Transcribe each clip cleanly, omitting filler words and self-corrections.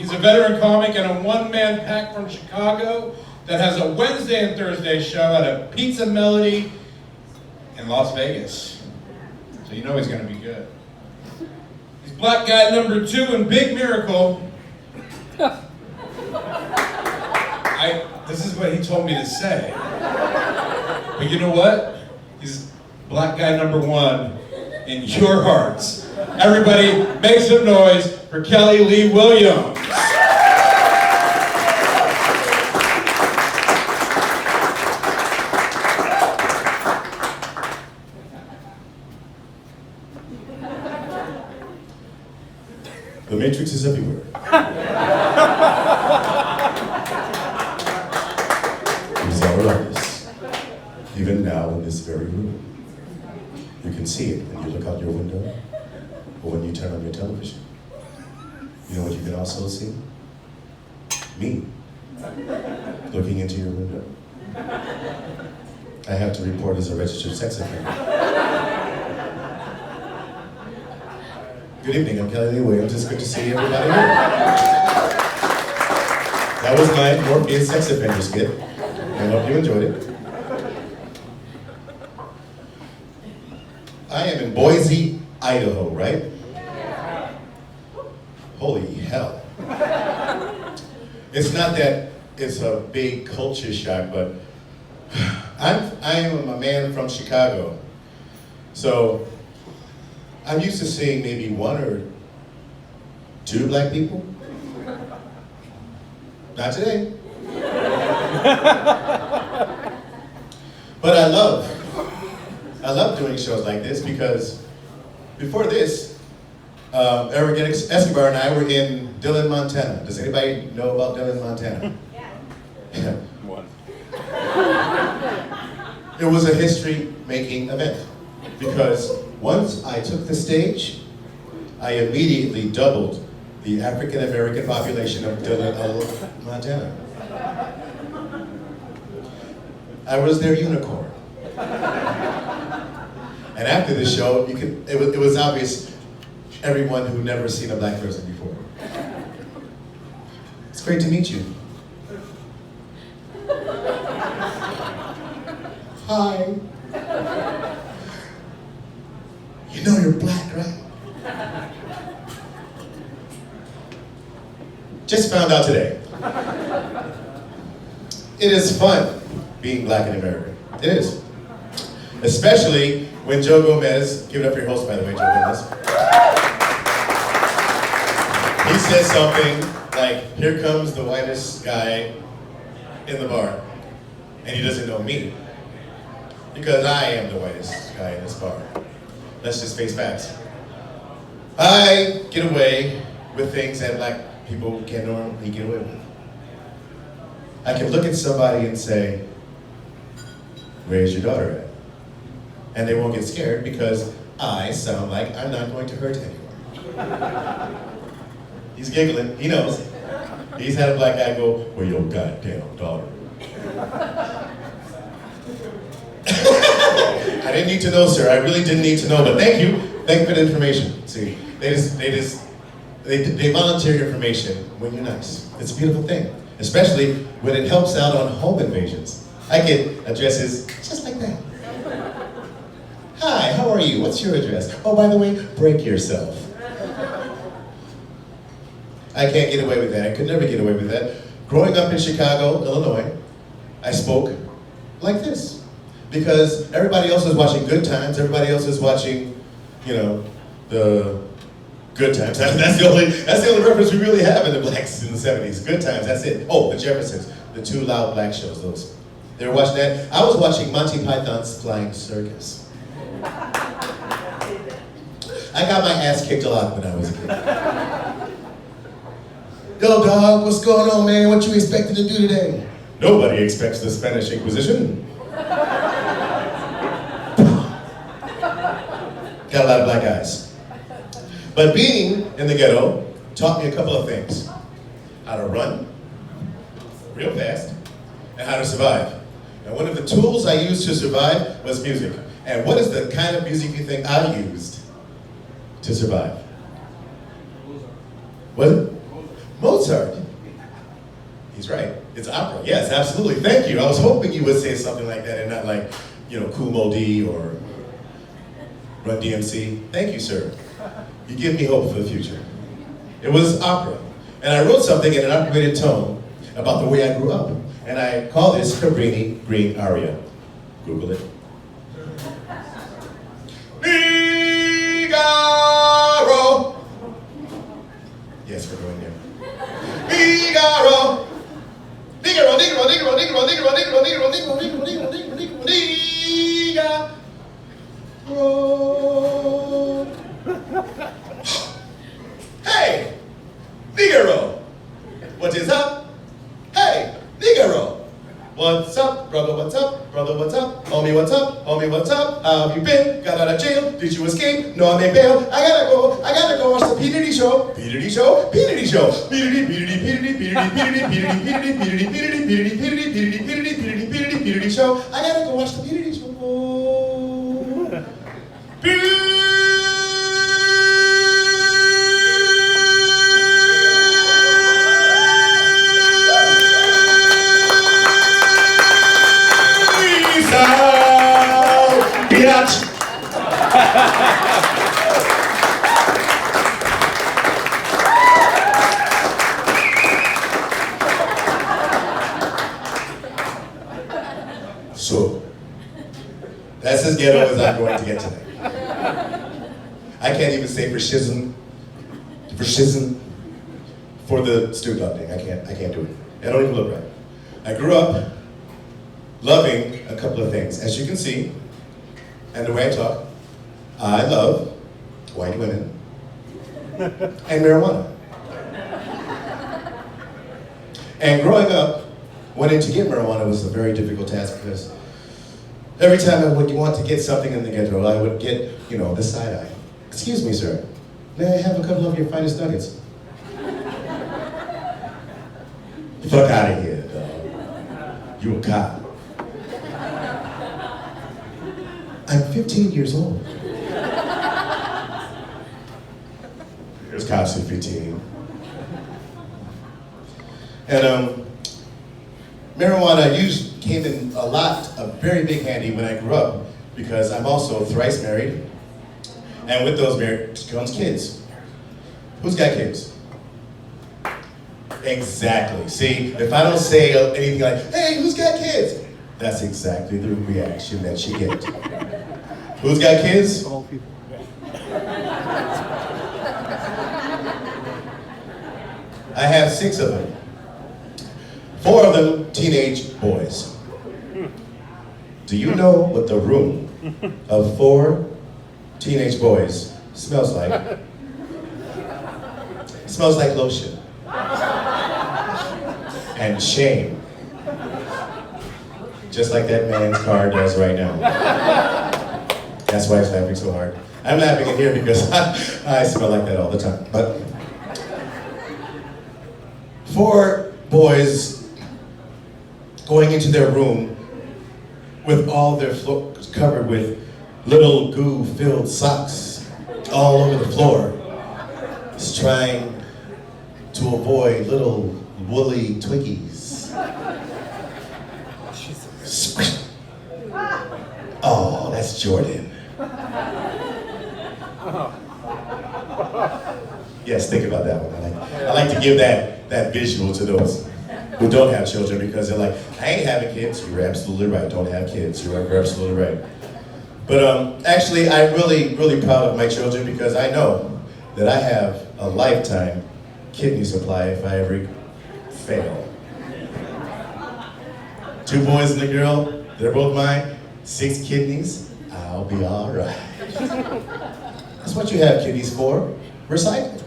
He's a veteran comic and a one-man pack from Chicago that has a Wednesday and Thursday show at a Pizza Melody in Las Vegas. So you know he's going to be good. He's black guy number 2 in Big Miracle. This is what he told me to say. But you know what? He's black guy number 1 in your hearts. Everybody make some noise for Kelly Lee Williams. The Matrix is everywhere. These are artists, even now in this very room. You can see it when you look out your window or when you turn on your television. You know what you can also see? Me, looking into your window. I have to report as a registered sex offender. Good evening, I'm Kelly Lee Williams. It's good to see everybody here. That was my Morpheus sex offender skit. I hope you enjoyed it. I am in Boise, Idaho, right? Holy hell. It's not that it's a big culture shock, but I am a man from Chicago. So I'm used to seeing maybe 1 or 2 black people. Not today. But I love doing shows like this because before this, Erik and Escobar and I were in Dillon, Montana. Does anybody know about Dillon, Montana? Yeah. One. It was a history-making event because once I took the stage, I immediately doubled the African-American population of Dillon, Montana. I was their unicorn. And after the show, it was obvious everyone who never seen a black person before. It's great to meet you. Hi. You know you're black, right? Just found out today. It is fun being black in America. It is. Especially when Joe Gomez, give it up for your host by the way, Joe Gomez. He says something like, here comes the whitest guy in the bar. And he doesn't know me. Because I am the whitest guy in this bar. Let's just face facts. I get away with things that black people can't normally get away with. I can look at somebody and say, where's your daughter at? And they won't get scared because I sound like I'm not going to hurt anyone. He's giggling, he knows. He's had a black guy go, where your goddamn daughter? I didn't need to know, sir. I really didn't need to know, but thank you. Thank you for the information. See, they volunteer information when you're nice. It's a beautiful thing, especially when it helps out on home invasions. I get addresses just like that. Hi, how are you? What's your address? Oh, by the way, break yourself. I can't get away with that. I could never get away with that. Growing up in Chicago, Illinois, I spoke like this. Because everybody else is watching Good Times, everybody else is watching, the Good Times. That's the only reference we really have in the blacks in the 70s. Good Times, that's it. Oh, the Jeffersons, the 2 loud black shows, those. They were watching that. I was watching Monty Python's Flying Circus. I got my ass kicked a lot when I was a kid. Yo, dog, what's going on, man? What you expecting to do today? Nobody expects the Spanish Inquisition. Got a lot of black eyes. But being in the ghetto taught me a couple of things. How to run real fast and how to survive. And one of the tools I used to survive was music. And what is the kind of music you think I used to survive? What? Mozart. Mozart. He's right. It's opera. Yes, absolutely. Thank you. I was hoping you would say something like that and not like, Kool Mo D or Run DMC. Thank you, sir. You give me hope for the future. It was opera. And I wrote something in an upgraded tone about the way I grew up. And I call this Cabrini Green Aria. Google it. Figaro. Yes, we're going there. Figaro. Figaro, Figaro, Figaro, Figaro, Figaro, Figaro, Figaro, Figaro, Figaro, Figaro, Figaro, Figaro. Hey, Figaro. What is up? Hey, Figaro. What's up, brother? What's up, brother? What's up? Homie, what's up? Homie, what's up? How have you been? Got out of jail? Did you escape? No, I'm in bail. I gotta go watch the P. Diddy show. P. Diddy show. P. Diddy show. P. Diddy, P. Diddy, P. Diddy, P. Diddy, P. Diddy, P. Diddy, P. Diddy, P. Diddy, P. Diddy, P. Diddy, P. Diddy, P. Diddy, P. Diddy, P. Diddy, P. Diddy, P. Diddy show. I gotta go watch the P. Diddy show. So, that's as ghetto as I'm going to get tonight. I can't even say for shizzin for the stew thing. I can't do it. I don't even look right. I grew up loving a couple of things. As you can see, and the way I talk, I love white women and marijuana. And growing up, wanting to get marijuana was a very difficult task because every time I would want to get something in the ghetto, I would get, the side eye. Excuse me, sir. May I have a couple of your finest nuggets? Fuck out of here, dog. You a cop. I'm 15 years old. There's cops at 15. And marijuana came in a very big handy when I grew up because I'm also thrice married. And with those marriage comes kids. Who's got kids? Exactly. See, if I don't say anything like, hey, who's got kids? That's exactly the reaction that you get. Who's got kids? All people. I have 6 of them. 4 of them teenage boys. Do you know what the room of 4 teenage boys smells like? It smells like lotion. And shame. Just like that man's car does right now. That's why he's laughing so hard. I'm laughing in here because I smell like that all the time. But 4 boys going into their room with all their floors covered with little goo-filled socks all over the floor, just trying to avoid little woolly Twinkies. Squish. Oh, that's Jordan. Yes, think about that one. I like to give that visual to those who don't have children because they're like, I ain't having kids. You're absolutely right. Don't have kids. You're absolutely right. But actually, I'm really, really proud of my children because I know that I have a lifetime kidney supply if I ever fail. 2 boys and a girl, they're both mine. 6 kidneys, I'll be all right. That's what you have kidneys for, recycling.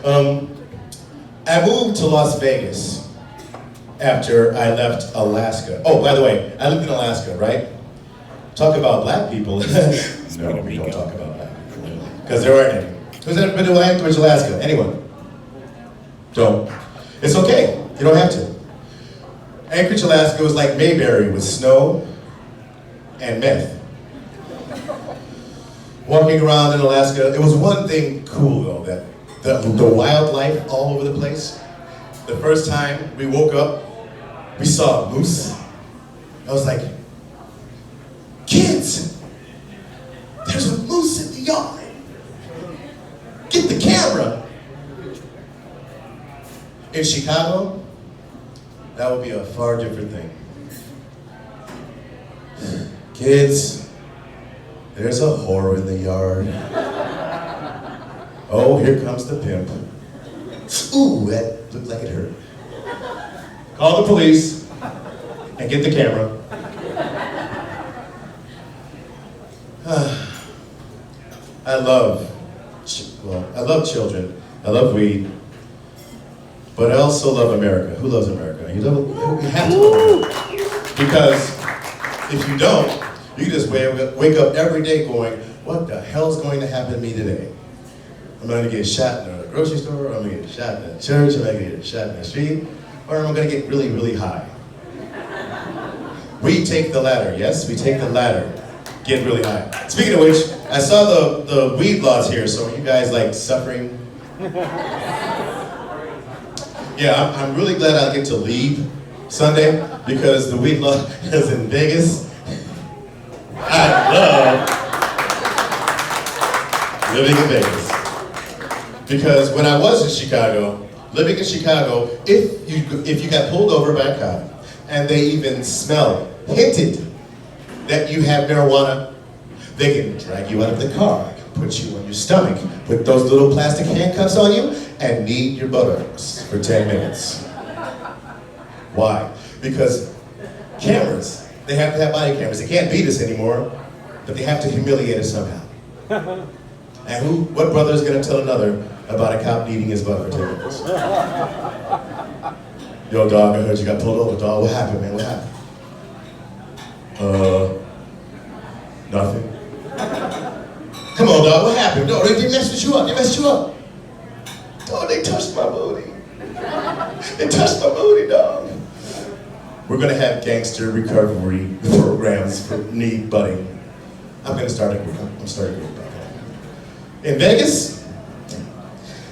I moved to Las Vegas after I left Alaska. Oh, by the way, I lived in Alaska, right? Talk about black people. No, we don't talk about black people. Because there aren't any. Who's ever been to Anchorage, Alaska? Anyone? Don't. It's okay. You don't have to. Anchorage, Alaska was like Mayberry with snow and meth. walking around in Alaska. It was one thing cool though, that the wildlife all over the place. The first time we woke up, we saw a moose. I was like, kids, there's a moose in the yard. Get the camera. In Chicago, that would be a far different thing. Kids, there's a whore in the yard. Oh, here comes the pimp. Ooh, that looked like it hurt. Call the police and get the camera. I love children. I love weed. But I also love America. Who loves America? You have to love America. Because if you don't, you just wake up every day going, what the hell's going to happen to me today? I'm going to get shot in a grocery store, or I'm going to get shot in a church, or I'm going to get shot in the street, or I'm going to get really, really high. We take the latter, yes? We take the latter. Get really high. Speaking of which, I saw the weed laws here, so are you guys like suffering? Yeah, I'm really glad I get to leave Sunday because the weed law is in Vegas. I love living in Vegas. Because when I was in Chicago, living in Chicago, if you got pulled over by a cop and they even hinted that you have marijuana, they can drag you out of the car, put you on your stomach, put those little plastic handcuffs on you, and knead your buttocks for 10 minutes. Why? Because cameras, they have to have body cameras. They can't beat us anymore, but they have to humiliate us somehow. And what brother is going to tell another about a cop kneading his butt for 10 minutes? Yo, dog, I heard you got pulled over, dog. What happened, man? What happened? Nothing. Come on, dog, what happened? No, they messed you up. They messed you up. Dog, they touched my booty. They touched my booty, dog. We're gonna have gangster recovery programs for knee butting. I'm starting a group about that. In Vegas,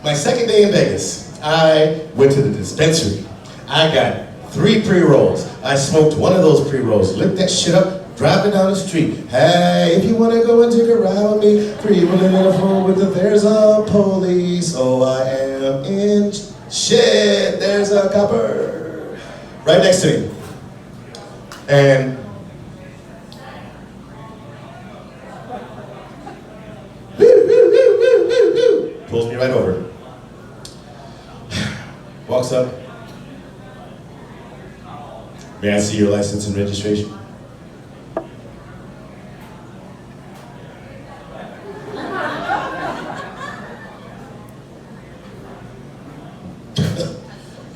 my second day in Vegas, I went to the dispensary. I got 3 pre-rolls. I smoked one of those pre-rolls, lit that shit up, driving down the street. Hey, if you wanna go and take a ride with me, pre-rolling in a phone with the there's a police. Oh, I am in shit, there's a copper. Right next to me. And pulls me right over. Walks up. May I see your license and registration?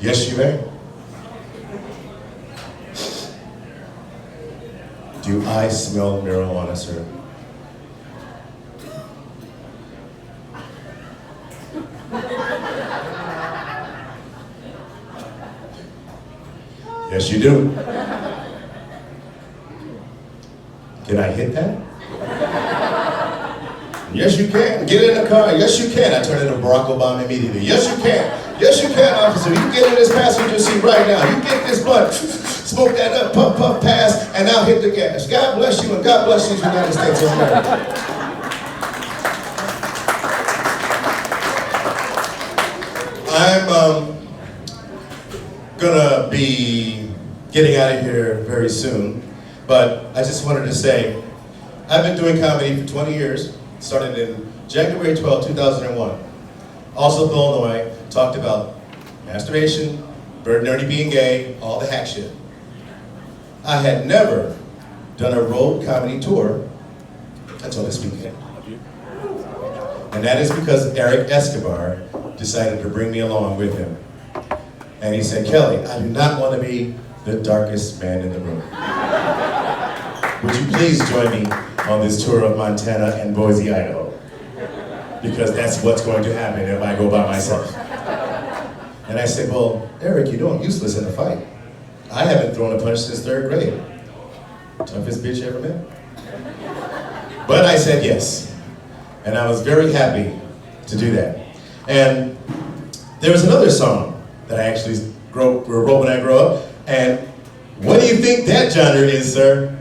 Yes, you may. Do I smell marijuana, sir? Yes, you do. Can I hit that? Yes, you can. Get in the car. Yes, you can. I turn into Barack Obama immediately. Yes, you can. Yes, you can, officer. You get in this passenger seat right now. You get this blunt. Smoke that up, puff, puff, pass, and now hit the gas. God bless you, and God bless these United States of America. I'm gonna be getting out of here very soon, but I just wanted to say, I've been doing comedy for 20 years, started in January 12, 2001. Also, Illinois, talked about masturbation, Bird Nerdy being gay, all the hack shit. I had never done a road comedy tour until this weekend. And that is because Erik Escobar decided to bring me along with him. And he said, Kelly, I do not want to be the darkest man in the room. Would you please join me on this tour of Montana and Boise, Idaho? Because that's what's going to happen if I go by myself. And I said, well, Erik, you know I'm useless in a fight. I haven't thrown a punch since 3rd grade. Toughest bitch you ever met. But I said yes. And I was very happy to do that. And there was another song that I actually wrote when I grew up. And what do you think that genre is, sir?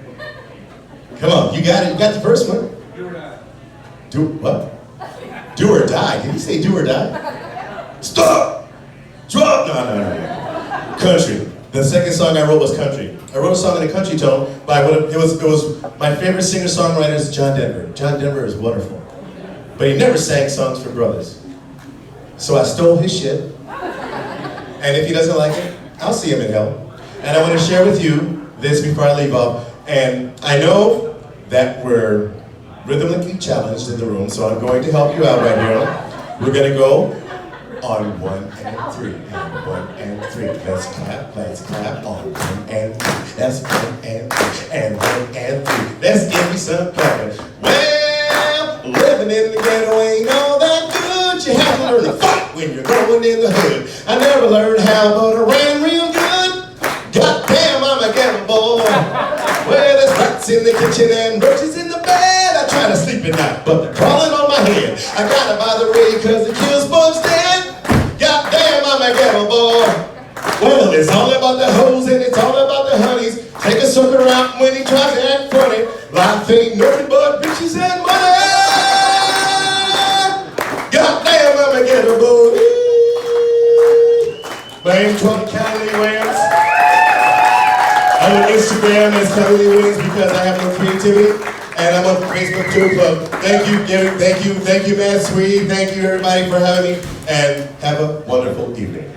Come on, you got it. You got the first one. Do or die. Do what? Do or die. Did you say do or die? Stop! Drop! No. Country. The second song I wrote was country. I wrote a song in a country tone by it was my favorite singer-songwriter is John Denver. John Denver is wonderful. But he never sang songs for brothers. So I stole his shit. And if he doesn't like it, I'll see him in hell. And I want to share with you this before I leave off. And I know that we're rhythmically challenged in the room, so I'm going to help you out right here. We're going to go on 1 and 3, and 1 and 3. Let's clap on 1 and 3. That's 1 and 3, and 1 and 3. Let's give me some clapping. Well, living in the ghetto ain't all that good. You have to learn to fight when you're going in the hood. I never learned how, but I ran real good. Goddamn, I'm a ghetto boy. Well, there's rats in the kitchen and roaches in the bed. I try to sleep at night, but they're crawling on my head. I got it by the way, cause it kills bugs dead. Goddamn, I'm a ghetto boy. Well, it's all about the hoes and it's all about the honeys. Take a sucker out when he tries to act funny. Life ain't nothing but bitches and money. Goddamn, I'm a ghetto boy. My name's Kelly Williams. I'm on Instagram as Kelly Williams because I have no creativity. And I'm on Facebook too, but thank you, Erik, thank you, man, Swede, thank you everybody for having me, and have a wonderful evening.